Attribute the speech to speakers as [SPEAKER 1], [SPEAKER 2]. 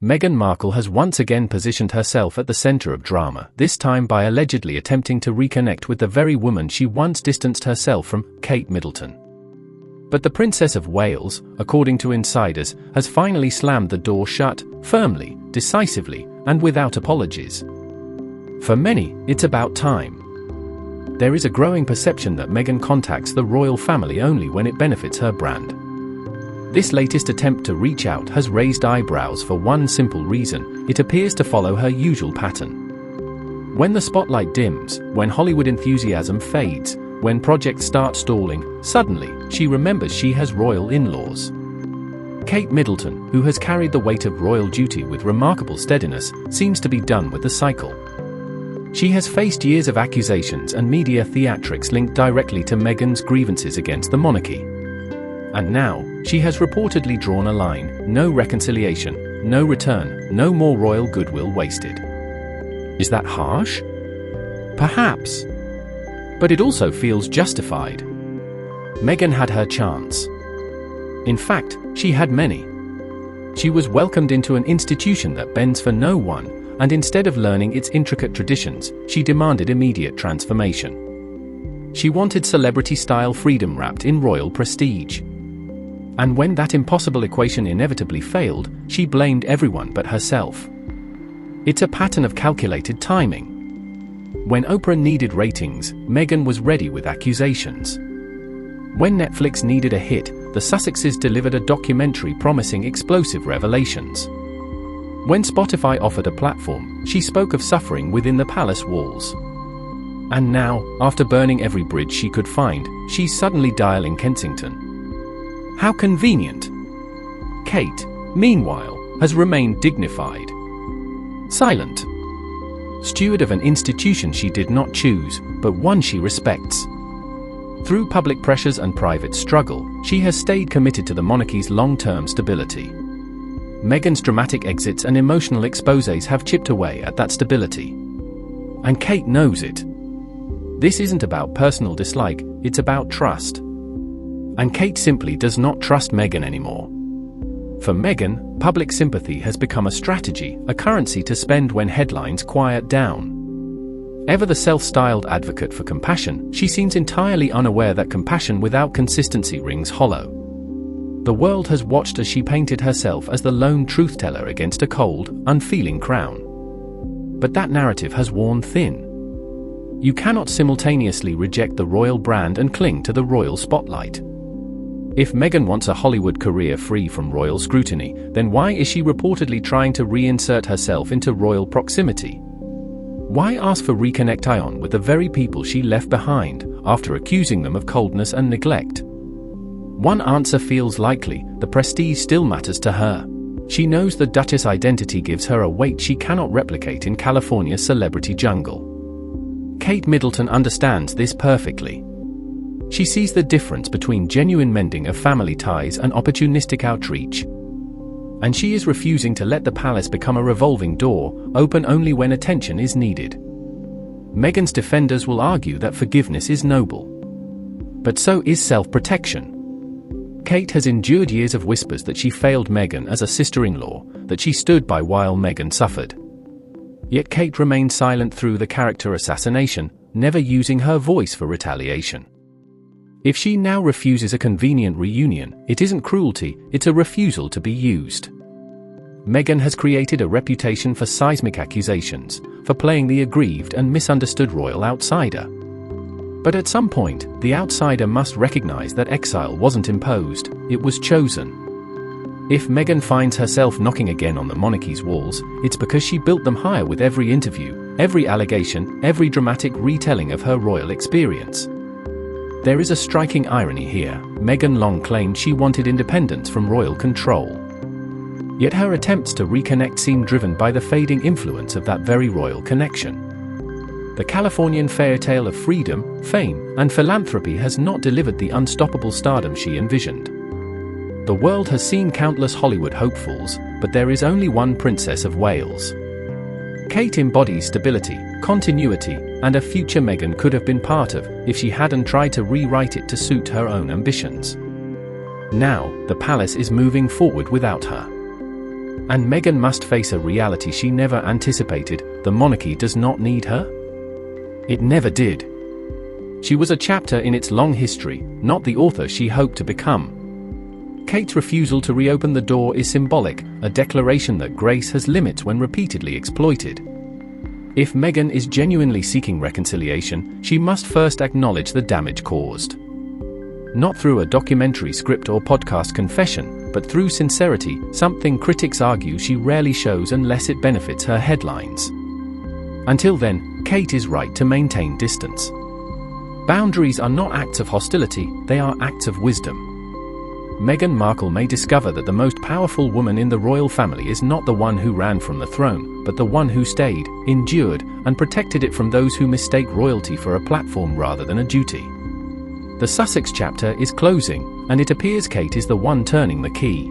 [SPEAKER 1] Meghan Markle has once again positioned herself at the center of drama, this time by allegedly attempting to reconnect with the very woman she once distanced herself from, Kate Middleton. But the Princess of Wales, according to insiders, has finally slammed the door shut, firmly, decisively, and without apologies. For many, it's about time. There is a growing perception that Meghan contacts the royal family only when it benefits her brand. This latest attempt to reach out has raised eyebrows for one simple reason: it appears to follow her usual pattern. When the spotlight dims, when Hollywood enthusiasm fades, when projects start stalling, suddenly, she remembers she has royal in-laws. Kate Middleton, who has carried the weight of royal duty with remarkable steadiness, seems to be done with the cycle. She has faced years of accusations and media theatrics linked directly to Meghan's grievances against the monarchy. And now, she has reportedly drawn a line: no reconciliation, no return, no more royal goodwill wasted. Is that harsh? Perhaps. But it also feels justified. Meghan had her chance. In fact, she had many. She was welcomed into an institution that bends for no one, and instead of learning its intricate traditions, she demanded immediate transformation. She wanted celebrity-style freedom wrapped in royal prestige. And when that impossible equation inevitably failed, she blamed everyone but herself. It's a pattern of calculated timing. When Oprah needed ratings, Meghan was ready with accusations. When Netflix needed a hit, the Sussexes delivered a documentary promising explosive revelations. When Spotify offered a platform, she spoke of suffering within the palace walls. And now, after burning every bridge she could find, she's suddenly dialing Kensington. How convenient. Kate, meanwhile, has remained dignified. Silent. Steward of an institution she did not choose, but one she respects. Through public pressures and private struggle, she has stayed committed to the monarchy's long-term stability. Meghan's dramatic exits and emotional exposés have chipped away at that stability. And Kate knows it. This isn't about personal dislike, it's about trust. And Kate simply does not trust Meghan anymore. For Meghan, public sympathy has become a strategy, a currency to spend when headlines quiet down. Ever the self-styled advocate for compassion, she seems entirely unaware that compassion without consistency rings hollow. The world has watched as she painted herself as the lone truth-teller against a cold, unfeeling crown. But that narrative has worn thin. You cannot simultaneously reject the royal brand and cling to the royal spotlight. If Meghan wants a Hollywood career free from royal scrutiny, then why is she reportedly trying to reinsert herself into royal proximity? Why ask for reconnection with the very people she left behind, after accusing them of coldness and neglect? One answer feels likely: the prestige still matters to her. She knows the Duchess identity gives her a weight she cannot replicate in California's celebrity jungle. Kate Middleton understands this perfectly. She sees the difference between genuine mending of family ties and opportunistic outreach. And she is refusing to let the palace become a revolving door, open only when attention is needed. Meghan's defenders will argue that forgiveness is noble. But so is self-protection. Kate has endured years of whispers that she failed Meghan as a sister-in-law, that she stood by while Meghan suffered. Yet Kate remained silent through the character assassination, never using her voice for retaliation. If she now refuses a convenient reunion, it isn't cruelty, it's a refusal to be used. Meghan has created a reputation for seismic accusations, for playing the aggrieved and misunderstood royal outsider. But at some point, the outsider must recognize that exile wasn't imposed, it was chosen. If Meghan finds herself knocking again on the monarchy's walls, it's because she built them higher with every interview, every allegation, every dramatic retelling of her royal experience. There is a striking irony here. Meghan long claimed she wanted independence from royal control. Yet her attempts to reconnect seem driven by the fading influence of that very royal connection. The Californian fairytale of freedom, fame, and philanthropy has not delivered the unstoppable stardom she envisioned. The world has seen countless Hollywood hopefuls, but there is only one Princess of Wales. Kate embodies stability, continuity, and a future Meghan could have been part of, if she hadn't tried to rewrite it to suit her own ambitions. Now, the palace is moving forward without her. And Meghan must face a reality she never anticipated: the monarchy does not need her. It never did. She was a chapter in its long history, not the author she hoped to become. Kate's refusal to reopen the door is symbolic, a declaration that grace has limits when repeatedly exploited. If Meghan is genuinely seeking reconciliation, she must first acknowledge the damage caused. Not through a documentary script or podcast confession, but through sincerity, something critics argue she rarely shows unless it benefits her headlines. Until then, Kate is right to maintain distance. Boundaries are not acts of hostility, they are acts of wisdom. Meghan Markle may discover that the most powerful woman in the royal family is not the one who ran from the throne, but the one who stayed, endured, and protected it from those who mistake royalty for a platform rather than a duty. The Sussex chapter is closing, and it appears Kate is the one turning the key.